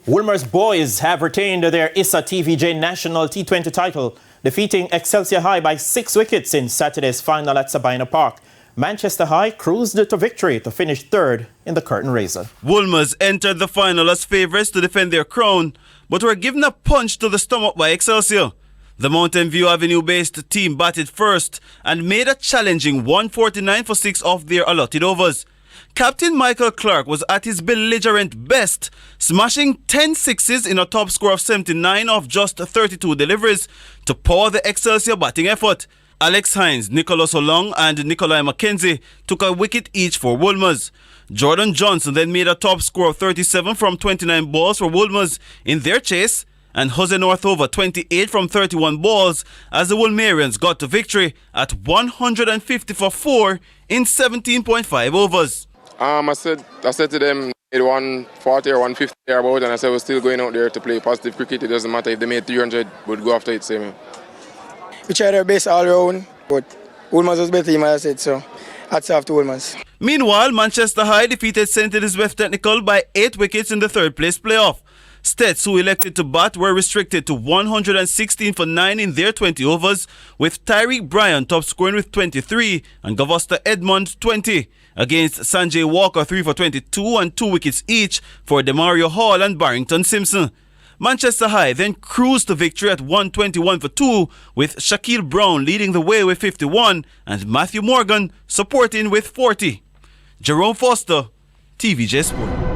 Wolmer's boys have retained their ISSA TVJ National T20 title, defeating Excelsior High by 6 wickets in Saturday's final at Sabina Park. Manchester High cruised to victory to finish third in the curtain raiser. Wolmer's entered the final as favourites to defend their crown, but were given a punch to the stomach by Excelsior. The Mountain View Avenue-based team batted first and made a challenging 149 for 6 off their allotted overs. Captain Michael Clark was at his belligerent best, smashing 10 sixes in a top score of 79 off just 32 deliveries to power the Excelsior batting effort. Alex Hines, Nicholas Olong and Nikolai McKenzie took a wicket each for Wolmer's. Jordan Johnson then made a top score of 37 from 29 balls for Wolmer's in their chase, and Jose Northover 28 from 31 balls as the Wolmerians got to victory at 150 for 4 in 17.5 overs. I said to them, made 140 or 150 or about, and I said we're still going out there to play positive cricket. It doesn't matter if they made 300, we'd go after it, same. We tried our best all around, but Wolmer's was better team, as I said, so hats off to Wolmer's. Meanwhile, Manchester High defeated St. Elizabeth Technical by 8 wickets in the third place playoff. Stets, who elected to bat, were restricted to 116 for 9 in their 20 overs, with Tyreek Bryan top scoring with 23 and Gavosta Edmond 20, against Sanjay Walker 3 for 22 and 2 wickets each for Demario Hall and Barrington Simpson. Manchester High then cruised to victory at 121 for 2, with Shaquille Brown leading the way with 51 and Matthew Morgan supporting with 40. Jerome Foster, TVJ Sport.